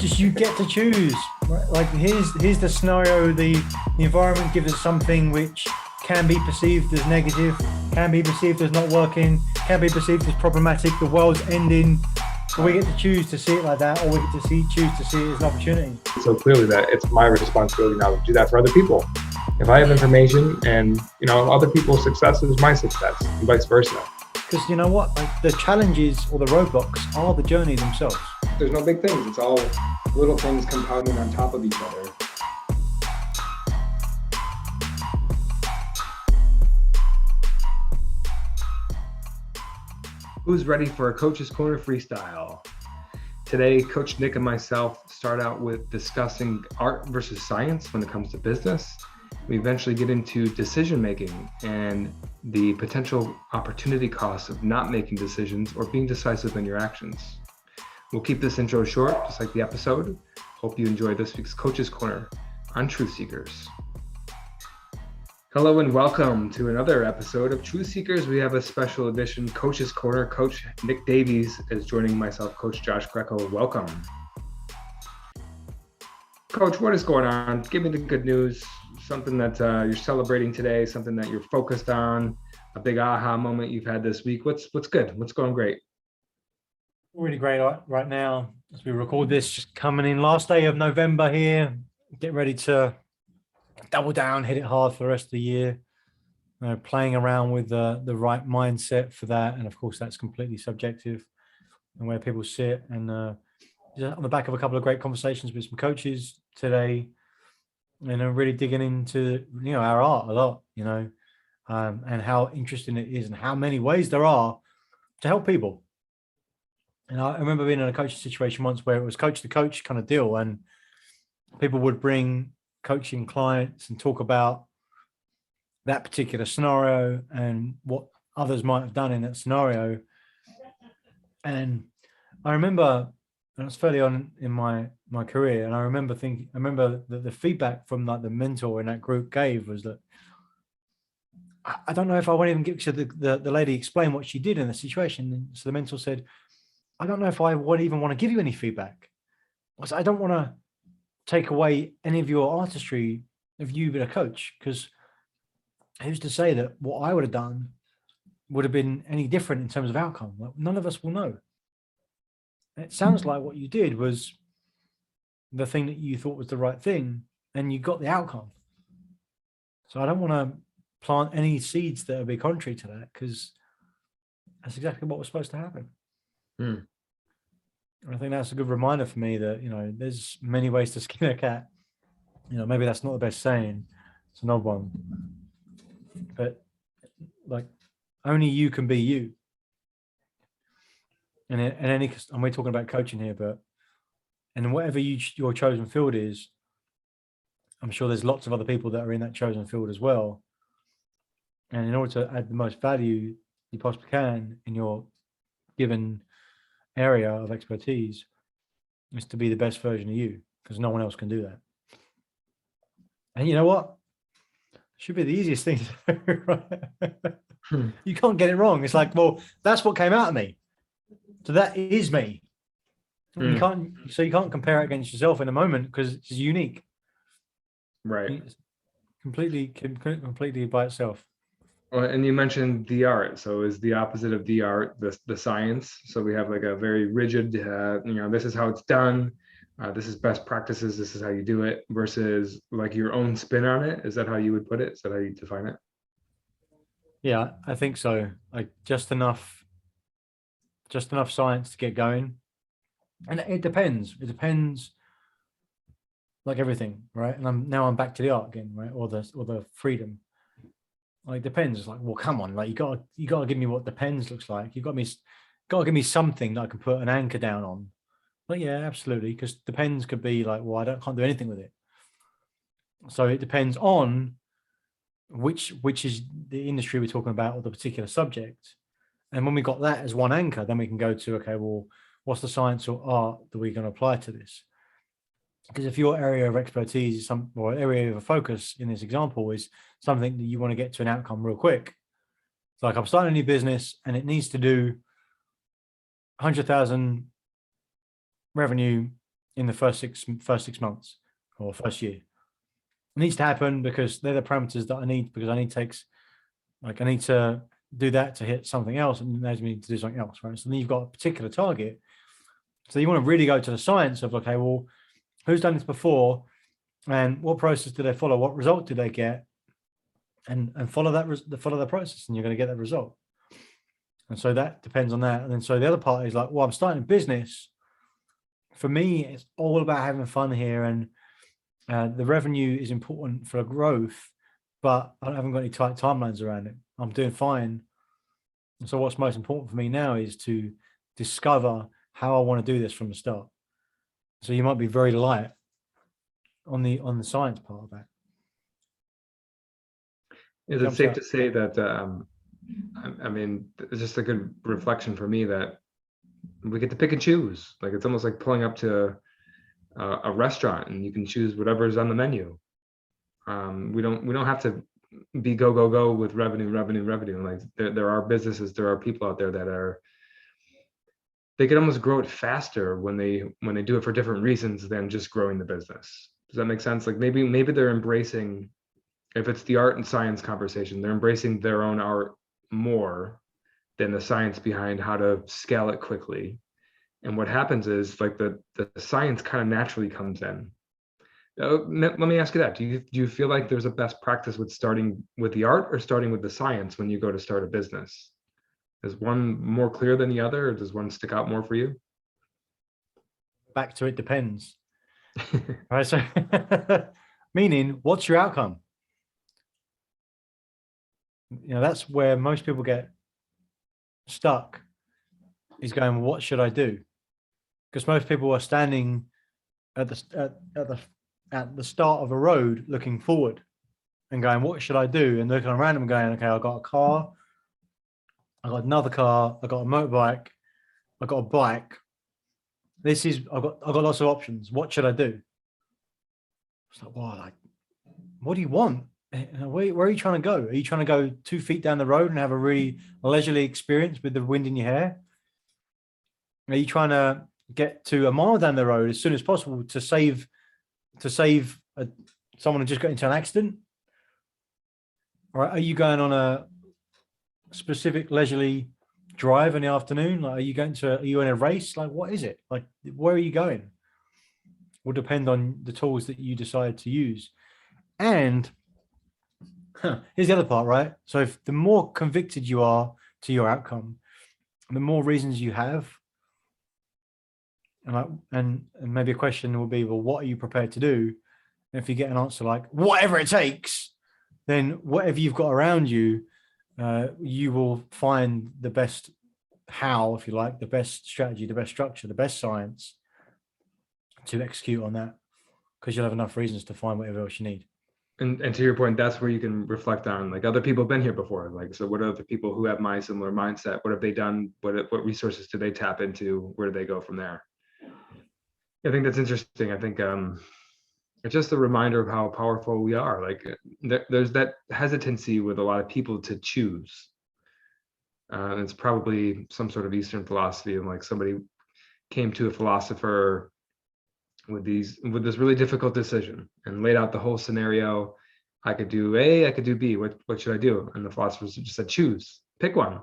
just you get to choose. Right? Like here's the scenario. The environment gives us something which can be perceived as negative, can be perceived as not working, can be perceived as problematic. The world's ending. But we get to choose to see it like that, or we get to choose to see it as an opportunity. So clearly that it's my responsibility now to do that for other people. If I have information and, other people's success is my success and vice versa. Because you know what? Like, the challenges or the roadblocks are the journey themselves. There's no big things. It's all little things compounding on top of each other. Who's ready for a Coach's Corner freestyle? Today, Coach Nick and myself start out with discussing art versus science when it comes to business. We eventually get into decision-making and the potential opportunity costs of not making decisions or being decisive in your actions. We'll keep this intro short, just like the episode. Hope you enjoy this week's Coach's Corner on Truth Seekers. Hello and welcome to another episode of Truth Seekers. We have a special edition Coach's Corner. Coach Nick Davies is joining myself, Coach Josh Greco. Welcome. Coach, what is going on? Give me the good news, something that you're celebrating today, something that you're focused on, a big aha moment you've had this week. What's good? What's going great? Really great right now as we record this, just coming in last day of November here. Get ready to double down, hit it hard for the rest of the year. Playing around with the right mindset for that, and of course that's completely subjective and where people sit. And on the back of a couple of great conversations with some coaches today, and I'm really digging into our art a lot, and how interesting it is and how many ways there are to help people. And I remember being in a coaching situation once where it was coach to coach kind of deal, and people would bring coaching clients and talk about that particular scenario and what others might have done in that scenario. And I remember, and it's fairly on in my career, and I remember that the feedback from like the mentor in that group gave was that I don't know if I won't even give. So the lady explained what she did in the situation, and so the mentor said, I don't know if I would even want to give you any feedback. I don't want to take away any of your artistry of you being a coach, because who's to say that what I would have done would have been any different in terms of outcome? Like, none of us will know. It sounds like what you did was the thing that you thought was the right thing, and you got the outcome. So I don't want to plant any seeds that will be contrary to that, because that's exactly what was supposed to happen. I think that's a good reminder for me that, there's many ways to skin a cat. Maybe that's not the best saying. It's an odd one. But like, only you can be you. And we're talking about coaching here, but and whatever your chosen field is, I'm sure there's lots of other people that are in that chosen field as well. And in order to add the most value you possibly can in your given area of expertise, is to be the best version of you, because no one else can do that. And you know what? Should be the easiest thing to do, right? You can't get it wrong. It's like, well, that's what came out of me. So that is me. You can't compare it against yourself in a moment, because it's unique. Right. It's completely by itself. Well, and you mentioned the art. So is the opposite of the art, the science. So we have like a very rigid, this is how it's done. This is best practices. This is how you do it, versus like your own spin on it. Is that how you would put it? Is that how you define it? Yeah, I think so. Like just enough science to get going. And it depends. It depends, like everything, right? And I'm back to the art again, right? Or the freedom. Like, depends. It's like, well, come on, like you gotta give me what the pens looks like. Gotta give me something that I can put an anchor down on. But yeah, absolutely, because the pens could be like, well, can't do anything with it. So it depends on which is the industry we're talking about or the particular subject. And when we got that as one anchor, then we can go to, okay, well, what's the science or art that we're going to apply to this? Because if your area of expertise or area of focus in this example is something that you want to get to an outcome real quick, it's like I'm starting a new business and it needs to do 100,000 revenue in the first 6 months or first year. It needs to happen because they're the parameters that I need, because I need to do that to hit something else, and it allows me to do something else, right? So then you've got a particular target. So you want to really go to the science of, okay, well, who's done this before, and what process did they follow? What result did they get? And follow the process, and you're going to get that result. And so that depends on that. And then so the other part is like, well, I'm starting a business. For me, it's all about having fun here, and the revenue is important for growth, but I haven't got any tight timelines around it. I'm doing fine. And so what's most important for me now is to discover how I want to do this from the start. So you might be very light on the science part of that. Is it safe to say that, I mean, it's just a good reflection for me that we get to pick and choose. Like, it's almost like pulling up to a restaurant and you can choose whatever's on the menu. We don't have to be go with revenue. Like, there are businesses, there are people out there that they can almost grow it faster when they do it for different reasons than just growing the business. Does that make sense? Like, maybe they're embracing, if it's the art and science conversation, they're embracing their own art more than the science behind how to scale it quickly. And what happens is, like, the science kind of naturally comes in. Let me ask you that. Do you feel like there's a best practice with starting with the art or starting with the science when you go to start a business? Is one more clear than the other, or does one stick out more for you? Back to it depends. Right. So meaning, what's your outcome? That's where most people get stuck, is going, what should I do? Because most people are standing at the start of a road looking forward and going, what should I do? And looking around and going, okay, I've got a car, I got another car, I got a motorbike, I got a bike. I've got lots of options. What should I do? It's like, well, what do you want? Where are you trying to go? Are you trying to go 2 feet down the road and have a really leisurely experience with the wind in your hair? Are you trying to get to a mile down the road as soon as possible to save someone who just got into an accident? Or are you going on a specific leisurely drive in the afternoon? Like, are you in a race? Like, what is it? Like, where are you going? Will depend on the tools that you decide to use. And here's the other part, right? So if the more convicted you are to your outcome, the more reasons you have, and maybe a question will be, well, what are you prepared to do? And if you get an answer like whatever it takes, then whatever you've got around you, you will find the best how, if you like, the best strategy, the best structure, the best science to execute on that, because you'll have enough reasons to find whatever else you need. And to your point, that's where you can reflect on, like, other people have been here before. Like, so what are the people who have my similar mindset? What have they done? What resources do they tap into? Where do they go from there? I think that's interesting. I think it's just a reminder of how powerful we are. Like, there's that hesitancy with a lot of people to choose. It's probably some sort of Eastern philosophy, and like somebody came to a philosopher with this really difficult decision and laid out the whole scenario. I could do A, I could do B. What should I do? And the philosophers just said, choose, pick one.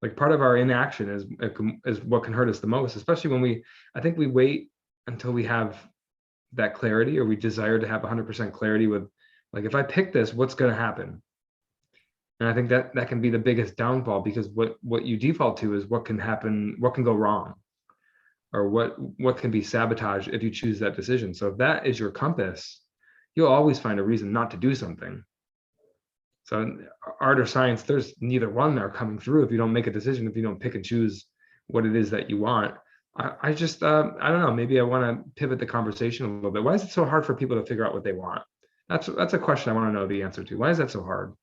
Like, part of our inaction is what can hurt us the most, especially when I think we wait until we have that clarity, or we desire to have 100% clarity with, like, if I pick this, what's going to happen? And I think that can be the biggest downfall, because what you default to is what can happen, what can go wrong, or what can be sabotaged if you choose that decision. So if that is your compass, you'll always find a reason not to do something. So art or science, there's neither one that are coming through if you don't make a decision, if you don't pick and choose what it is that you want. I just I don't know, maybe I want to pivot the conversation a little bit. Why is it so hard for people to figure out what they want? That's a question I want to know the answer to. Why is that so hard?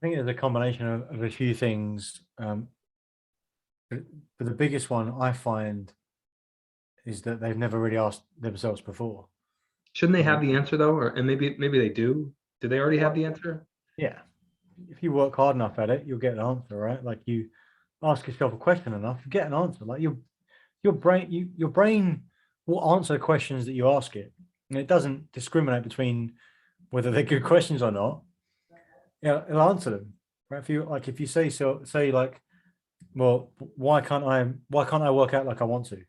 I think there's a combination of a few things. But the biggest one I find is that they've never really asked themselves before. Shouldn't they have the answer though? And maybe they do. Do they already have the answer? Yeah. If you work hard enough at it, you'll get an answer, right? Like, you ask yourself a question enough, you get an answer. Like, your brain will answer the questions that you ask it. And it doesn't discriminate between whether they're good questions or not. Yeah, it'll answer them. Right? If you say like, well, why can't I work out like I want to?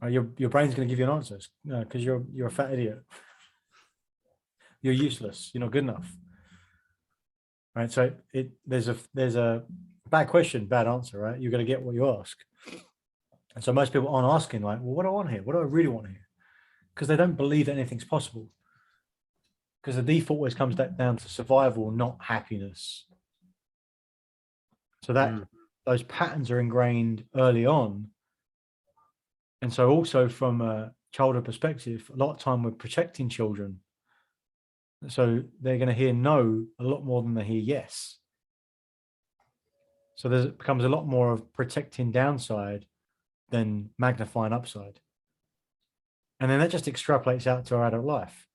Your brain's going to give you an answer because you're a fat idiot. You're useless. You're not good enough. Right. So there's a bad question, bad answer, right? You're going to get what you ask. And so most people aren't asking like, well, what do I want here? What do I really want here? Because they don't believe that anything's possible. Because the default always comes down to survival, not happiness. So that those patterns are ingrained early on. And so also from a childhood perspective, a lot of time we're protecting children. So they're going to hear no a lot more than they hear yes. So there becomes a lot more of protecting downside than magnifying upside. And then that just extrapolates out to our adult life.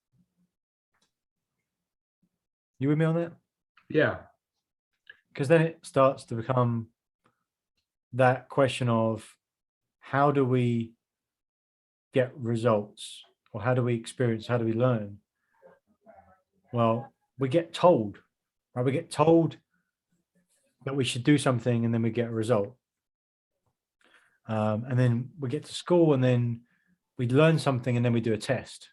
You with me on that? Yeah. Because then it starts to become that question of how do we get results, or how do we experience, how do we learn? Well, we get told, right? We get told that we should do something and then we get a result. And then we get to school and then we learn something and then we do a test.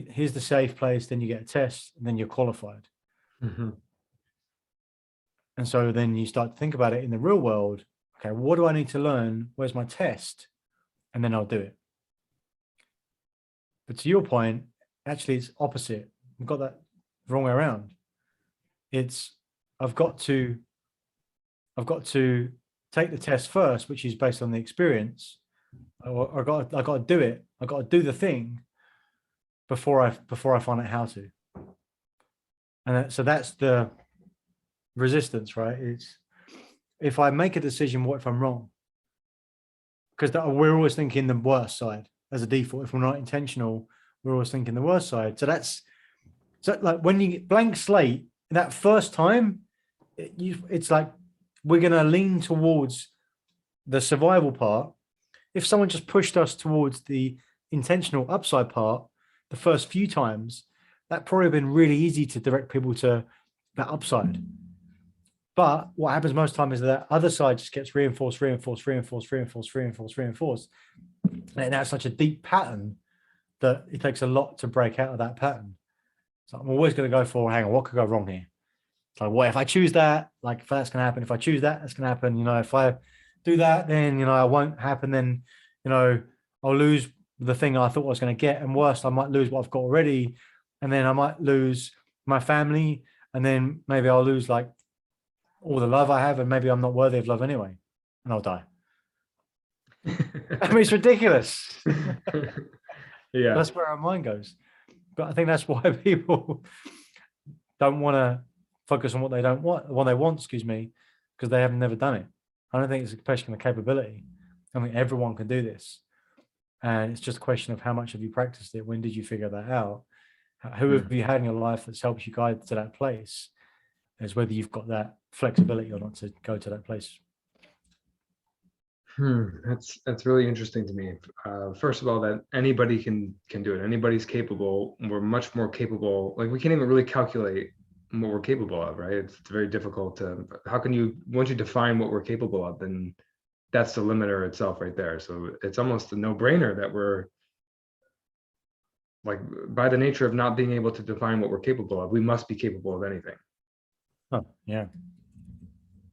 Here's the safe place, then you get a test and then you're qualified. Mm-hmm. And so then you start to think about it in the real world. Okay, what do I need to learn? Where's my test? And then I'll do it. But to your point, actually it's opposite. We've got that the wrong way around. It's I've got to take the test first, which is based on the experience. I got to do it. I got to do the thing before I find out how to. And so that's the resistance, right? It's if I make a decision, what if I'm wrong? Because we're always thinking the worst side as a default. If we're not intentional, we're always thinking the worst side. So like when you get blank slate, that first time, it's like we're going to lean towards the survival part. If someone just pushed us towards the intentional upside part, the first few times, that probably been really easy to direct people to that upside. But what happens most time is that other side just gets reinforced. And that's such a deep pattern that it takes a lot to break out of that pattern. So I'm always going to go for, hang on, what could go wrong here? It's like, well, if I choose that, like if that's going to happen, if I choose that, that's going to happen. If I do that, then, it won't happen. Then, I'll lose the thing I thought I was going to get. And worse, I might lose what I've got already. And then I might lose my family. And then maybe I'll lose like all the love I have. And maybe I'm not worthy of love anyway. And I'll die. I mean, it's ridiculous. Yeah. That's where our mind goes. But I think that's why people don't want to focus on what they want, because they have never done it. I don't think it's a question of capability. I think everyone can do this. And it's just a question of how much have you practiced it? When did you figure that out? Who have you had in your life that's helped you guide to that place? Is whether you've got that flexibility or not to go to that place. That's really interesting to me. First of all, that anybody can do it. Anybody's capable. We're much more capable. Like we can't even really calculate what we're capable of, right? It's very difficult to. How can you once you define what we're capable of, then that's the limiter itself right there. So it's almost a no-brainer that we're like, by the nature of not being able to define what we're capable of, we must be capable of anything. Oh, yeah.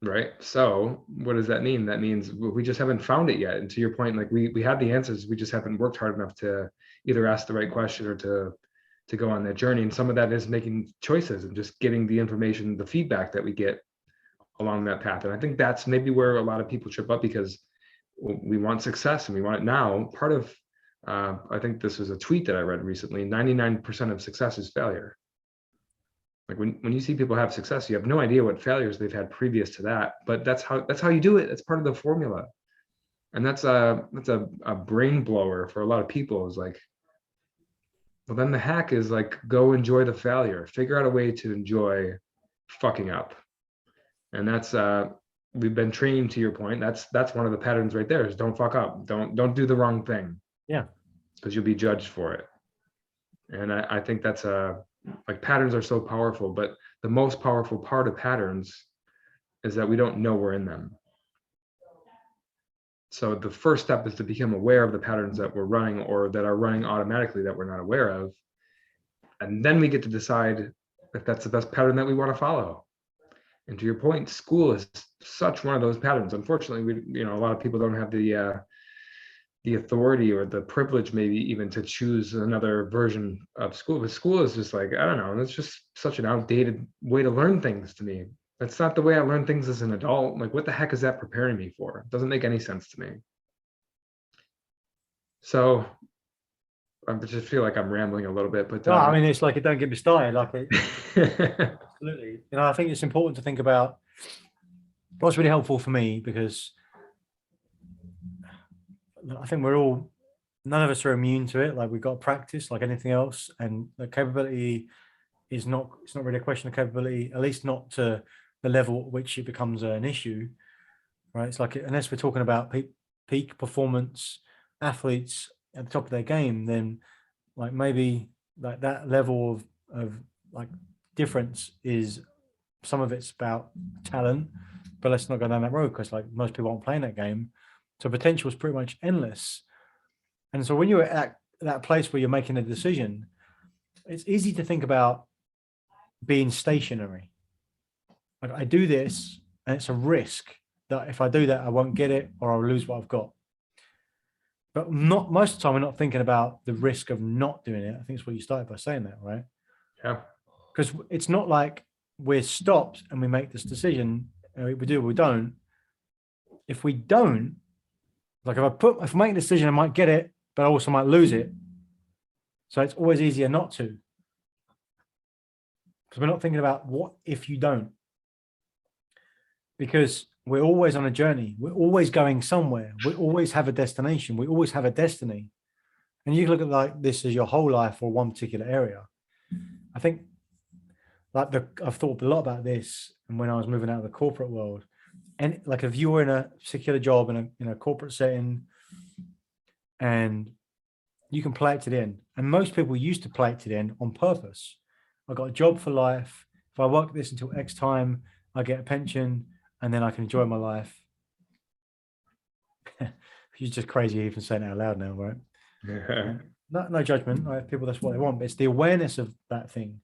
Right. So what does that mean? That means we just haven't found it yet. And to your point, like we have the answers, we just haven't worked hard enough to either ask the right question or to go on that journey. And some of that is making choices and just getting the information, the feedback that we get along that path. And I think that's maybe where a lot of people trip up, because we want success and we want it now. Part of, I think this was a tweet that I read recently, 99% of success is failure. Like when you see people have success, you have no idea what failures they've had previous to that, but that's how you do it. That's part of the formula. And that's a brain blower for a lot of people, is like, well, then the hack is like, go enjoy the failure, figure out a way to enjoy fucking up. And that's we've been trained, to your point. That's one of the patterns right there, is don't fuck up. Don't do the wrong thing. Yeah. Because you'll be judged for it. And I think that's like, patterns are so powerful, but the most powerful part of patterns is that we don't know we're in them. So the first step is to become aware of the patterns that we're running, or that are running automatically that we're not aware of. And then we get to decide if that's the best pattern that we want to follow. And to your point, school is such one of those patterns. Unfortunately, a lot of people don't have the authority or the privilege, maybe even, to choose another version of school. But school is just like, I don't know, it's just such an outdated way to learn things to me. That's not the way I learn things as an adult. Like, what the heck is that preparing me for? It doesn't make any sense to me. So I just feel like I'm rambling a little bit, but Well, I mean, it's like, it don't get me started. Like, absolutely. I think it's important to think about what's really helpful for me, because I think none of us are immune to it. Like, we've got to practice like anything else, and the capability it's not really a question of capability, at least not to the level at which it becomes an issue, right? It's like, unless we're talking about peak performance athletes at the top of their game, then like maybe like that level of like difference is, some of it's about talent, but let's not go down that road, because like most people aren't playing that game. So potential is pretty much endless. And so when you're at that place where you're making a decision, it's easy to think about being stationary. Like, I do this and it's a risk that if I do that, I won't get it, or I'll lose what I've got. But not most of the time, we're not thinking about the risk of not doing it. I think it's what you started by saying that, right? Yeah. Because it's not like we're stopped and we make this decision, we do or we don't. If we don't, like, if I make a decision, I might get it, but I also might lose it. So it's always easier not to, because we're not thinking about what if you don't. Because we're always on a journey. We're always going somewhere. We always have a destination. We always have a destiny. And you can look at like this as your whole life or one particular area. I think like I've thought a lot about this, and when I was moving out of the corporate world, and like, if you were in a particular job in a corporate setting, and you can play it to the end. And most people used to play it to the end on purpose. I got a job for life. If I work this until X time, I get a pension, and then I can enjoy my life. She's just crazy even saying it out loud now, right? No judgment. Right? People, that's what they want, but it's the awareness of that thing.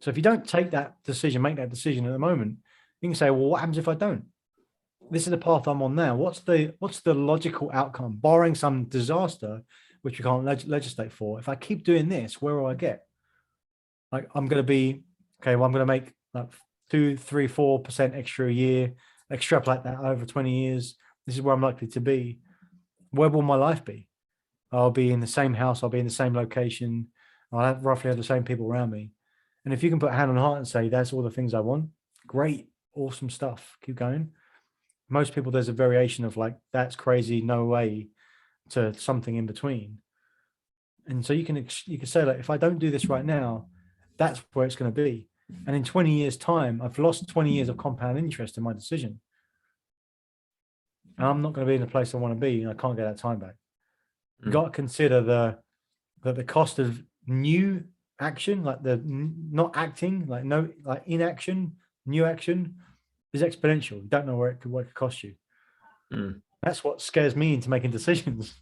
So if you don't take that decision, make that decision at the moment, you can say, well, what happens if I don't? This is the path I'm on now. What's the logical outcome, barring some disaster, which we can't legislate for? If I keep doing this, where will I get? Like, I'm going to be, okay, well, I'm going to make like 2, 3, 4% extra a year, extrapolate that over 20 years. This is where I'm likely to be. Where will my life be? I'll be in the same house. I'll be in the same location. I'll roughly have the same people around me. And if you can put a hand on heart and say, that's all the things I want, great, awesome stuff. Keep going. Most people, there's a variation of like, that's crazy, no way, to something in between. And so you can say, like, if I don't do this right now, that's where it's going to be. And in 20 years time, I've lost 20 years of compound interest in my decision. And I'm not going to be in the place I want to be, and I can't get that time back. You've got to consider the cost of new action, like the not acting, like inaction, new action is exponential. You don't know what it could cost you. That's what scares me into making decisions.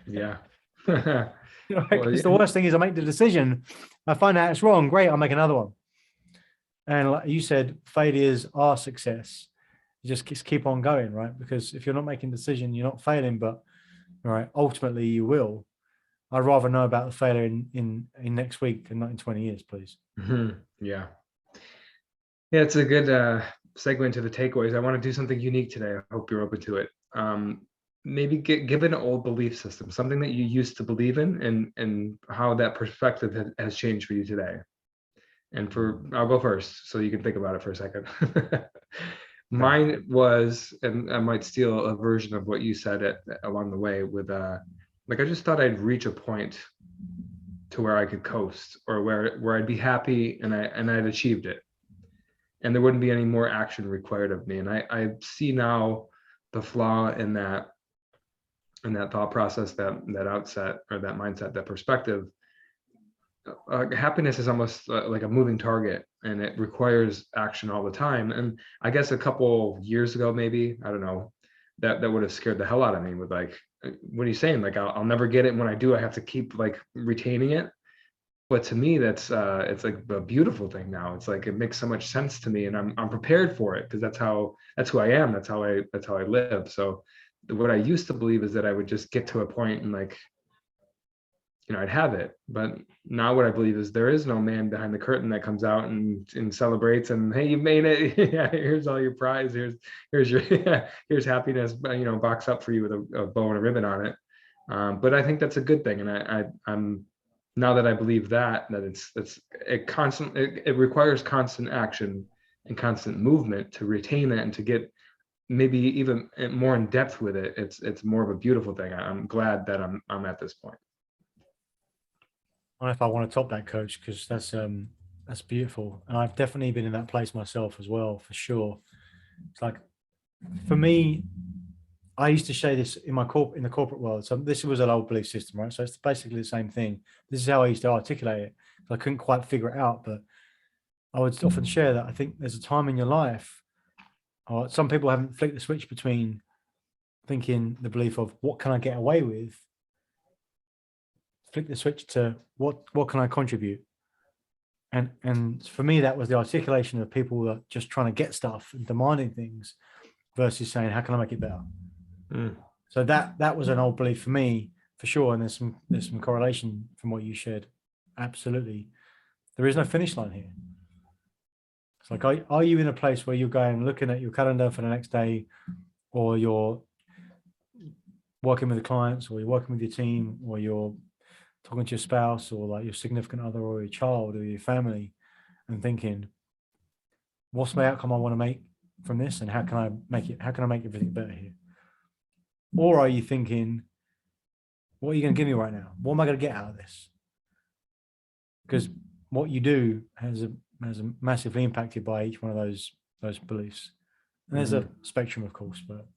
Yeah. Because the worst thing is, I make the decision, I find out it's wrong, great, I'll make another one. And like you said, failures are success. You just keep on going, right? Because if you're not making a decision, you're not failing, but right, ultimately you will. I'd rather know about the failure in next week than not in 20 years, please. Yeah. Yeah, it's a good segue into the takeaways. I want to do something unique today. I hope you're open to it. Maybe give an old belief system, something that you used to believe in, and how that perspective has changed for you today. And I'll go first so you can think about it for a second. Mine was, and I might steal a version of what you said along the way, with like, I just thought I'd reach a point to where I could coast, or where I'd be happy and I'd achieved it. and there wouldn't be any more action required of me. And I see now the flaw in that thought process, that outset, or that mindset, that perspective. Happiness is almost like a moving target, and it requires action all the time. And I guess a couple years ago, maybe, I don't know, that would have scared the hell out of me with like, what are you saying? Like, I'll never get it. And when I do, I have to keep like retaining it. But to me, that's it's like a beautiful thing now. It's like, it makes so much sense to me, and I'm prepared for it, because that's who I am. That's how I live. So what I used to believe is that I would just get to a point and like, I'd have it. But now what I believe is there is no man behind the curtain that comes out and celebrates and, hey, you made it. Yeah, here's all your prize. Here's your here's happiness, boxed up for you with a bow and a ribbon on it. But I think that's a good thing. And I'm now that I believe that it requires constant action and constant movement to retain that, and to get maybe even more in depth with it. It's more of a beautiful thing. I'm glad that I'm at this point. I don't know if I want to top that, Coach, because that's beautiful, and I've definitely been in that place myself as well, for sure. It's like, for me, I used to say this in the corporate world. So this was an old belief system, right? So it's basically the same thing. This is how I used to articulate it. I couldn't quite figure it out, but I would often share that I think there's a time in your life, or some people haven't flicked the switch between thinking the belief of what can I get away with, flick the switch to what can I contribute. And for me, that was the articulation of people that are just trying to get stuff and demanding things, versus saying, how can I make it better? So that was an old belief for me, for sure. And there's some correlation from what you shared. Absolutely. There is no finish line here. It's like, are you in a place where you're going, looking at your calendar for the next day, or you're working with the clients, or you're working with your team, or you're talking to your spouse, or like your significant other, or your child, or your family, and thinking, what's the outcome I want to make from this, and how can I make everything better here? Or are you thinking, what are you going to give me right now? What am I going to get out of this? Because what you do has massively impacted by each one of those beliefs. And there's a spectrum, of course, but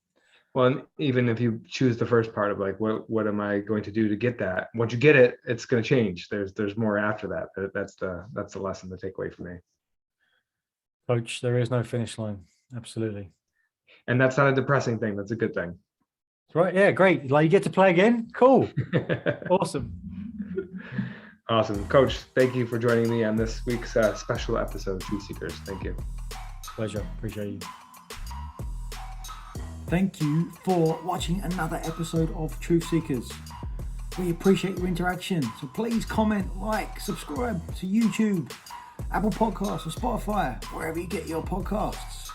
well, and even if you choose the first part of like, what am I going to do to get that? Once you get it, it's going to change. There's more after that. That's the lesson to take away from me. Coach, there is no finish line. Absolutely. And that's not a depressing thing. That's a good thing. Right. Yeah, great. Like, you get to play again. Cool. Awesome. Awesome. Coach, thank you for joining me on this week's special episode of Truth Seekers. Thank you. Pleasure. Appreciate you. Thank you for watching another episode of Truth Seekers. We appreciate your interaction. So please comment, like, subscribe to YouTube, Apple Podcasts, or Spotify, wherever you get your podcasts.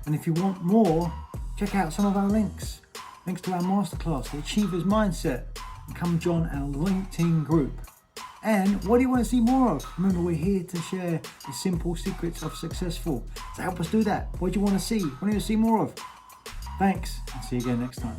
And if you want more, check out some of our links. Links to our masterclass, The Achiever's Mindset, and come join our LinkedIn group. And what do you want to see more of? Remember, we're here to share the simple secrets of successful. So help us do that. What do you want to see? What do you want to see more of? Thanks, and see you again next time.